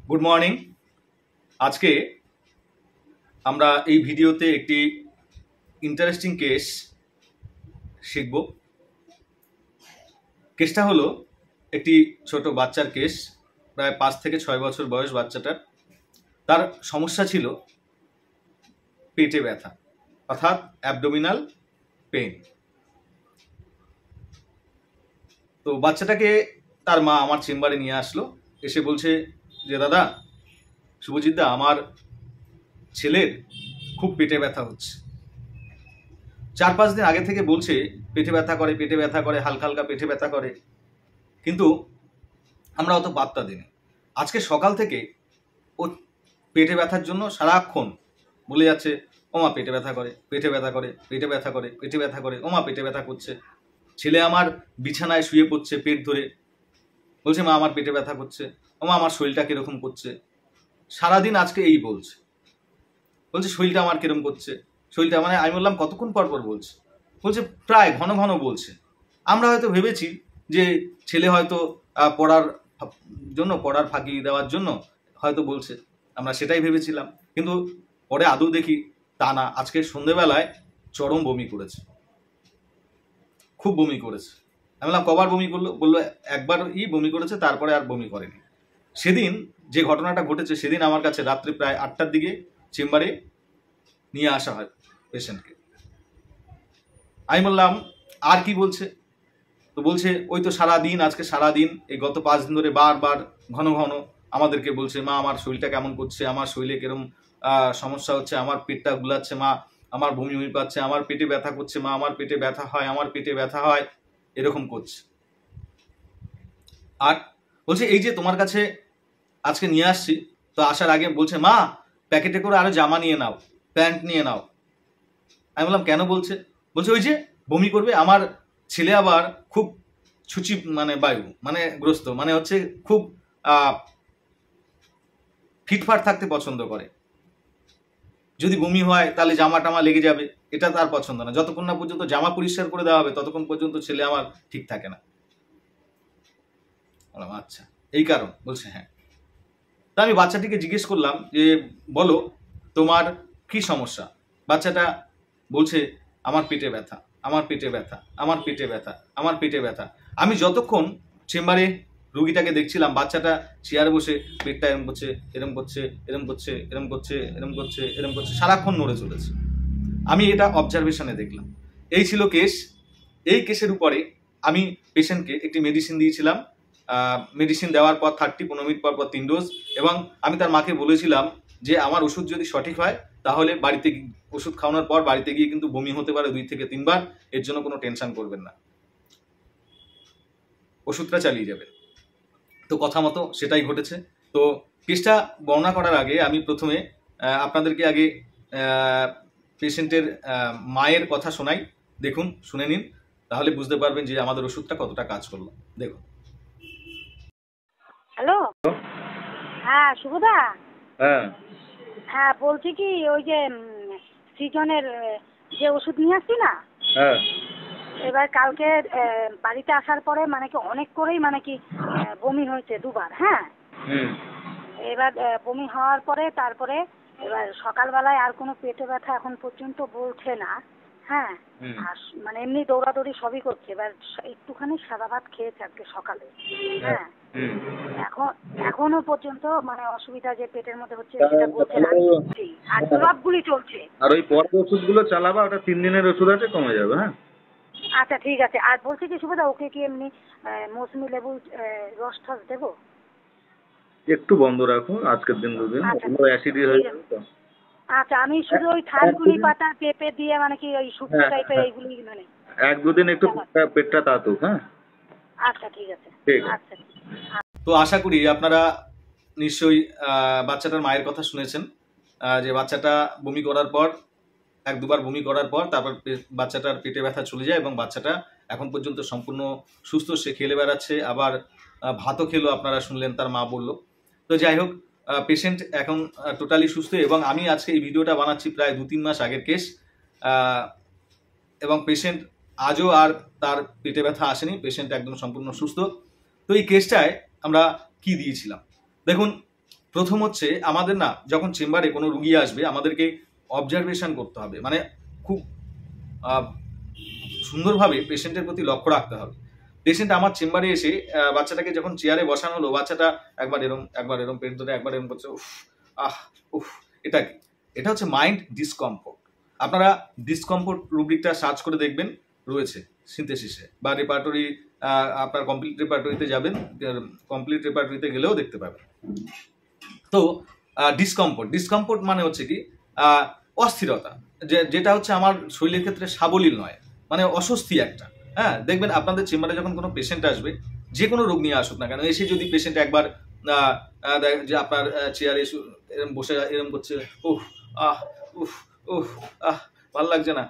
Good morning. আজকে আমরা এই ভিডিওতে একটি ইন্টারেস্টিং কেস শিখব। কেসটা হলো একটি ছোট বাচ্চার কেস, প্রায় 5 থেকে 6 বছর বয়স বাচ্চাটার। তার সমস্যা ছিল পেটে ব্যথা, অর্থাৎ অ্যাবডোমিনাল পেইন। তো বাচ্চাটাকে তার মা আমার চেম্বারে নিয়ে আসলো, এসে বলছে যে দাদা শুভজিৎ দা, আমার ছেলের খুব পেটে ব্যথা হচ্ছে। 4-5 দিন আগে থেকে বলছে পেটে ব্যথা করে, পেটে ব্যথা করে, হালকা হালকা পেটে ব্যথা করে, কিন্তু আমরা অত পাত্তা দিইনি। আজকে সকাল থেকে ও পেটে ব্যথার জন্য সারাক্ষণ বলে যাচ্ছে ওমা পেটে ব্যথা করে, পেটে ব্যথা করে, পেটে ব্যথা করে, পেটে ব্যথা করে, ওমা পেটে ব্যথা করছে। ছেলে আমার বিছানায় শুয়ে পড়ছে পেট ধরে, বলছে মা আমার পেটে ব্যথা করছে, ওমা আমার শরীরটা কিরকম করছে। সারাদিন আজকে এই বলছে শরীরটা আমার কিরকম করছে, শরীরটা, মানে আমি বললাম কতক্ষণ পর পর বলছে প্রায় ঘন ঘন বলছে। আমরা হয়তো ভেবেছি যে ছেলে হয়তো পড়ার ফাঁকি দেওয়ার জন্য হয়তো বলছে, আমরা সেটাই ভেবেছিলাম, কিন্তু পরে আদৌ দেখি তা না। আজকে সন্ধেবেলায় চরম বমি করেছে, খুব বমি করেছে। আমি বললাম কবার বমি করলো? বললো একবারই বমি করেছে, তারপরে আর বমি করেনি। সেদিন যে ঘটনাটা ঘটেছে, সেদিন আমার কাছে রাত্রি প্রায় 8টার দিকে চেম্বারে নিয়ে আসা হয় পেশেন্টকে। আমি বললাম আর কি বলছে? তো বলছে ওই তো সারাদিন, আজকে সারাদিন এই গত 5 দিন ধরে বারবার ঘন ঘন আমাদেরকে বলছে মা আমার শরীরটা কেমন করছে, আমার শরীরে কিরম সমস্যা হচ্ছে, আমার পেটটা গুলাচ্ছে মা, আমার বমি বমি পাচ্ছে, আমার পেটে ব্যথা করছে মা, আমার পেটে ব্যথা হয়, আমার পেটে ব্যথা হয়, এরকম করছে। আর বলছে এই যে তোমার কাছে আজকে নিয়ে আসছি, তো আসার আগে বলছে মা প্যাকেটে করে আরো জামা নিয়ে নাও, প্যান্ট নিয়ে নাও। আমি বললাম কেন? বলছে ওই যে বমি করবে। আমার ছেলে আবার খুব ছুচি বায়ু গ্রস্ত, হচ্ছে খুব ফিটফাট থাকতে পছন্দ করে। যদি বমি হয় তাহলে জামা টামা লেগে যাবে, এটা তার পছন্দ না। যতক্ষণ না পর্যন্ত জামা পরিষ্কার করে দেওয়া হবে ততক্ষণ পর্যন্ত ছেলে আমার ঠিক থাকে না। বললাম আচ্ছা এই কারণ? বলছে হ্যাঁ। তা আমি বাচ্চাটিকে জিজ্ঞেস করলাম যে বলো তোমার কি সমস্যা? বাচ্চাটা বলছে আমার পেটে ব্যথা, আমার পেটে ব্যথা, আমার পেটে ব্যথা, আমার পেটে ব্যথা। আমি যতক্ষণ চেম্বারে রুগীটাকে দেখছিলাম, বাচ্চাটা চেয়ারে বসে পেটটা এরম করছে, এরম করছে, এরম করছে, এরম করছে, এরম করছে, এরম করছে, সারাক্ষণ নড়ে চলেছে। আমি এটা অবজারভেশনে দেখলাম। এই ছিল কেস। এই কেসের উপরে আমি পেশেন্টকে একটি মেডিসিন দিয়েছিলাম। মেডিসিন দেওয়ার পর 30-15 মিনিট পর 3 ডোজ, এবং আমি তার মাকে বলেছিলাম যে আমার ওষুধ যদি সঠিক হয় তাহলে বাড়িতে ওষুধ খাওয়ানোর পর বাড়িতে গিয়ে কিন্তু বমি হতে পারে 2 থেকে 3 বার, এর জন্য কোনো টেনশন করবেন না, ওষুধটা চালিয়ে যাবেন। তো কথা মতো সেটাই ঘটেছে। তো কেসটা বর্ণনা করার আগে আমি প্রথমে আপনাদেরকে আগে পেশেন্টের মায়ের কথা শোনাই। দেখুন, শুনে নিন, তাহলে বুঝতে পারবেন যে আমাদের ওষুধটা কতটা কাজ করলো। দেখুন। হ্যালো, হ্যাঁ শুভদা। হ্যাঁ হ্যাঁ বলছি কি, ওই যে সিজনের যে ওষুধ নিয়ে আসছি না, হ্যাঁ, এবার কালকে বাড়িতে আসার পরে কি অনেক করেই বমি হয়েছে 2 বার। হ্যাঁ, এবার বমি হওয়ার পরে তারপরে এবার সকালবেলায় আর কোনো পেটে ব্যথা এখন পর্যন্ত বলছে না। হ্যাঁ, আর এমনি দৌড়াদৌড়ি সবই করছে। এবার একটুখানি সাদা ভাত খেয়েছে আজকে সকালে। হ্যাঁ, এখনো পর্যন্ত অসুবিধা যে পেটের মধ্যে হচ্ছে সেটা বলছে না, আর সবগুলি চলছে। আর ওই পর ওষুধগুলো চালাবা, ওটা 3 দিনের ওষুধ আছে, কমে যাবে। হ্যাঁ আচ্ছা ঠিক আছে। আর বলছি কি সুবিধা, ওকে কি এমনি মৌসুমি লেবু রস টস দেবো? একটু বন্ধ রাখুন আজকের দিন 2 দিন, অ্যাসিডি হয়ে যাবে তো। আচ্ছা, আমি শুধু ওই থানকুনি পাতা পেঁপে দিয়ে কি ওই শুকনো টাইপের এইগুলি 1-2 দিন একটু পেটটা তাতুক। হ্যাঁ আচ্ছা ঠিক আছে। আচ্ছা, তো আশা করি আপনারা নিশ্চয়ই বাচ্চাটার মায়ের কথা শুনেছেন, যে বাচ্চাটা বমি করার পর 1-2 বার বমি করার পর তারপর বাচ্চাটার পেটে ব্যথা চলে যায়, এবং বাচ্চাটা এখন পর্যন্ত সম্পূর্ণ সুস্থ, সে খেলে বেড়াচ্ছে, আবার ভাতও খেলো, আপনারা শুনলেন তার মা বলল। তো যাই হোক, পেশেন্ট এখন টোটালি সুস্থ, এবং আমি আজকে এই ভিডিওটা বানাচ্ছি প্রায় 2-3 মাস আগের কেস, এবং পেশেন্ট আজও আর তার পেটে ব্যথা আসেনি, পেশেন্ট একদম সম্পূর্ণ সুস্থ। তো এই কেসটায় আমরা কি দিয়েছিলাম দেখুন। প্রথম হচ্ছে আমাদের না যখন চেম্বারে কোনো রুগী আসবে আমাদেরকে অবজারভেশন করতে হবে, মানে খুব সুন্দরভাবে পেশেন্টের প্রতি লক্ষ্য রাখতে হবে। পেশেন্ট আমার চেম্বারে এসে বাচ্চাটাকে যখন চেয়ারে বসানো হলো, বাচ্চাটা একবার এরম পেট ধরে একবার এরম করছে, উফ আহ উফ, এটা কি? এটা হচ্ছে মাইন্ড ডিসকমফোর্ট। আপনারা ডিসকমফোর্ট রুব্রিকটা সার্চ করে দেখবেন, রয়েছে সিনথেসিসে বা রেপার্টরি, আপনার কমপ্লিট রেপার্টরিতে যাবেন, কমপ্লিট রেপার্টরিতে গেলেও দেখতে পাবেন। তো ডিসকমফোর্ট মানে হচ্ছে কি অস্থিরতা, যেটা হচ্ছে আমার শরীরের ক্ষেত্রে সাবলীল নয়, মানে অস্বস্তি একটা। হ্যাঁ, দেখবেন আপনাদের চেম্বারে যখন কোনো পেশেন্ট আসবে, যে কোনো রোগ নিয়ে আসুক না কেন, এসে যদি পেশেন্ট একবার যে আপনার চেয়ারে এরম বসে এরম করছে, উফ আহ উফ উফ আহ ভালো লাগছে না,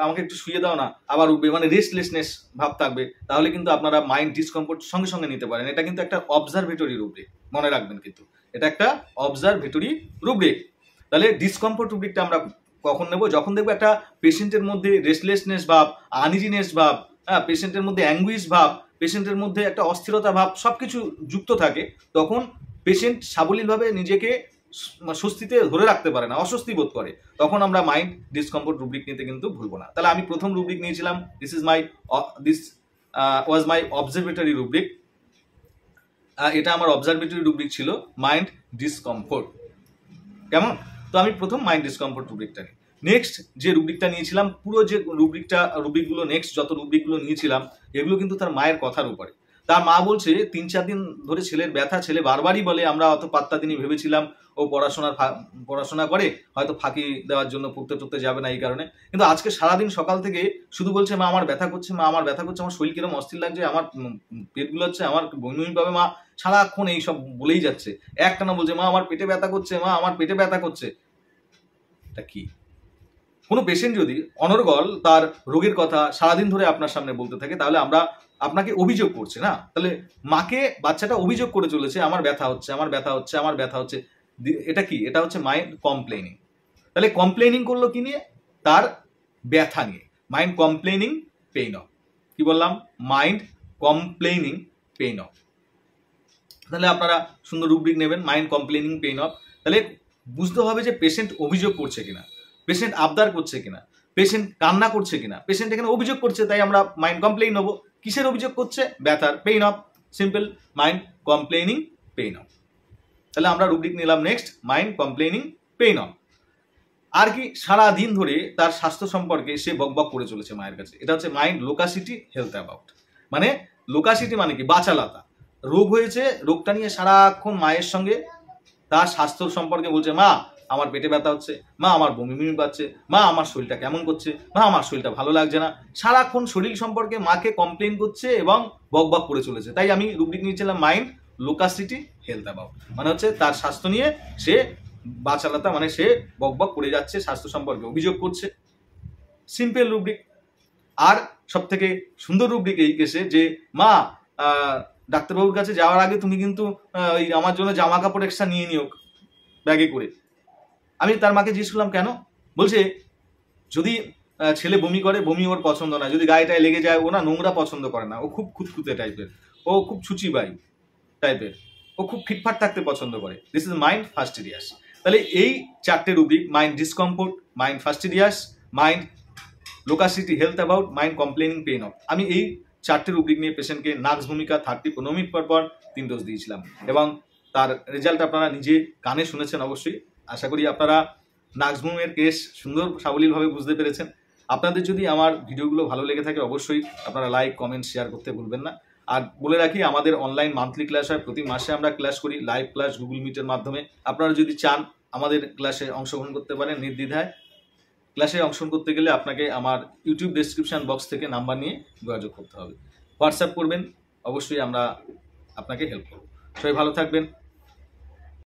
আমাকে একটু শুয়ে দাও না, আবার উঠবে, মানে রেস্টলেসনেস ভাব থাকবে, তাহলে কিন্তু আপনারা মাইন্ড ডিসকমফোর্ট সঙ্গে সঙ্গে নিতে পারেন। এটা কিন্তু একটা অবজারভেটরি রুব্রিক, মনে রাখবেন, কিন্তু এটা একটা অবজারভেটরি রুব্রিক। তাহলে ডিসকমফোর্ট রুব্রিকটা আমরা কখন নেব? যখন দেখবো একটা পেশেন্টের মধ্যে রেস্টলেসনেস ভাব, আনইজিনেস ভাব, হ্যাঁ, পেশেন্টের মধ্যে অ্যাঙ্গুইশ ভাব, পেশেন্টের মধ্যে একটা অস্থিরতা ভাব সবকিছু যুক্ত থাকে, তখন পেশেন্ট সাবলীলভাবে নিজেকে স্বস্তিতে ধরে রাখতে পারে না, অস্বস্তি বোধ করে, তখন আমরা মাইন্ড ডিসকমফোর্ট রুব্রিক নিতে কিন্তু ভুলবো না। তাহলে আমি প্রথম রুব্রিক নিয়েছিলাম, this was my observatory rubric. এটা আমার অবজারভেটরি রুব্রিক ছিল, মাইন্ড ডিসকমফোর্ট। কেমন? তো আমি প্রথম মাইন্ড ডিসকমফোর্ট রুব্রিকটা নিই। নেক্সট যে রুব্রিকটা নিয়েছিলাম, পুরো যে রুব্রিকগুলো নেক্সট যত রুব্রিকগুলো নিয়েছিলাম, এগুলো কিন্তু তার মায়ের কথার উপরে। তার মা বলছে 3-4 দিন ধরে ছেলের ব্যথা, ছেলে বারবারই বলে, আমরা অত পাত্তা দিনই ভেবেছিলাম ও পড়াশোনা করে, হয়তো ফাঁকি দেওয়ার জন্য পড়তে টড়তে যাবে না এই কারণে, কিন্তু আজকে সারাদিন সকাল থেকে শুধু বলছে, মা আমার ব্যথা করছে, মা আমার ব্যথা করছে, আমার শরীর কিরকম অস্থির লাগছে, আমার পেটগুলো হচ্ছে, আমার বমি পাবে, মা সারাক্ষণ এইসব বলেই যাচ্ছে, একটানা বলছে, মা আমার পেটে ব্যথা করছে, মা আমার পেটে ব্যথা করছে। এটা কি? কোনো পেশেন্ট যদি অনর্গল তার রোগের কথা সারাদিন ধরে আপনার সামনে বলতে থাকে, তাহলে আমরা আপনাকে অভিযোগ করছে না, তাহলে মাকে বাচ্চাটা অভিযোগ করে চলেছে, আমার ব্যথা হচ্ছে, আমার ব্যথা হচ্ছে, আমার ব্যথা হচ্ছে। এটা কি? এটা হচ্ছে মাইন্ড কমপ্লেনিং। তাহলে কমপ্লেনিং করলো কি নিয়ে? তার ব্যথা নিয়ে। Mind complaining pain of. কি বললাম? Mind complaining pain of. তাহলে আপনারা সুন্দর রুব্রিক নেবেন, মাইন্ড কমপ্লেনিং পেইন অফ। তাহলে বুঝতে হবে যে পেশেন্ট অভিযোগ করছে কিনা, পেশেন্ট আবদার করছে কিনা, পেশেন্ট কান্না করছে কিনা। পেশেন্ট এখানে অভিযোগ করছে, তাই আমরা মাইন্ড কমপ্লেইন নেবো। কিসের অভিযোগ করছে? ব্যথার, pain of. Simple, mind complaining pain of. তাহলে আমরা রুব্রিক নিলাম next, mind complaining pain of. আর কি? সারা দিন ধরে তার স্বাস্থ্য সম্পর্কে সে বকবক করে চলেছে মায়ের কাছে। এটা হচ্ছে মাইন্ড লোকাসিটি হেলথ অ্যাবাউট। মানে লোকাসিটি মানে কি? বাচালতা। রোগ হয়েছে, রোগটা নিয়ে সারাক্ষণ মায়ের সঙ্গে তার স্বাস্থ্য সম্পর্কে বলছে, মা আমার পেটে ব্যথা হচ্ছে, মা আমার বমি পাচ্ছে, মা আমার শরীরটা কেমন করছে, মা আমার শরীরটা ভালো লাগছে না, সারাক্ষণ শরীর সম্পর্কে মাকে কমপ্লেন করছে এবং বকবক করে চলেছে। তাই আমি রুব্রিক নিয়েছিলাম মাইন্ড লোকাসিটি হেলথ অ্যাবাউট। মানে হচ্ছে তার স্বাস্থ্য নিয়ে সে বাচালতা, মানে সে বকবক করে যাচ্ছে, স্বাস্থ্য সম্পর্কে অভিযোগ করছে। Simple rubric. আর সব থেকে সুন্দর রুব্রিক এই কেসে যে, মা ডাক্তারবাবুর কাছে যাওয়ার আগে তুমি কিন্তু ওই আমার জন্য জামা কাপড় এক্সট্রা নিয়ে নিও ব্যাগে করে। আমি তার মাকে জিজ্ঞেস করলাম কেন? বলছে যদি ছেলে বমি করে, বমি ওর পছন্দ না, যদি গায়েটায় লেগে যায়, ও না নোংরা পছন্দ করে না, ও খুব খুঁতখুঁতে টাইপের, ও খুব ছুচিবাই টাইপের, ও খুব ফিটফাট থাকতে পছন্দ করে। This is mind fastidious. তাহলে এই 4টে rubric, mind discomfort, mind fastidious, mind loquacity health about, mind complaining pain of, আমি এই 4টে রুব্রিক নিয়ে পেশেন্টকে নাক্স ভূমিকা 30-15 মিনিট পর 3 ডোজ দিয়েছিলাম এবং তার রেজাল্ট আপনারা নিজে কানে শুনেছেন অবশ্যই। আশা করি আপনারা নাক্সভূমের কেস সুন্দর সাবলীলভাবে বুঝতে পেরেছেন। আপনাদের যদি আমার ভিডিওগুলো ভালো লেগে থাকে অবশ্যই আপনারা লাইক, কমেন্ট, শেয়ার করতে ভুলবেন না। আর বলে রাখি, আমাদের অনলাইন মান্থলি ক্লাস হয়, প্রতি মাসে আমরা ক্লাস করি, লাইভ ক্লাস গুগল মিটের মাধ্যমে। আপনারা যদি চান আমাদের ক্লাসে অংশগ্রহণ করতে পারেন নির্দ্বিধায়। ক্লাসে অংশগ্রহণ করতে গেলে আপনাকে আমার ইউটিউব ডেসক্রিপশন বক্স থেকে নাম্বার নিয়ে যোগাযোগ করতে হবে, হোয়াটসঅ্যাপ করবেন, অবশ্যই আমরা আপনাকে হেল্প করব। সবাই ভালো থাকবেন।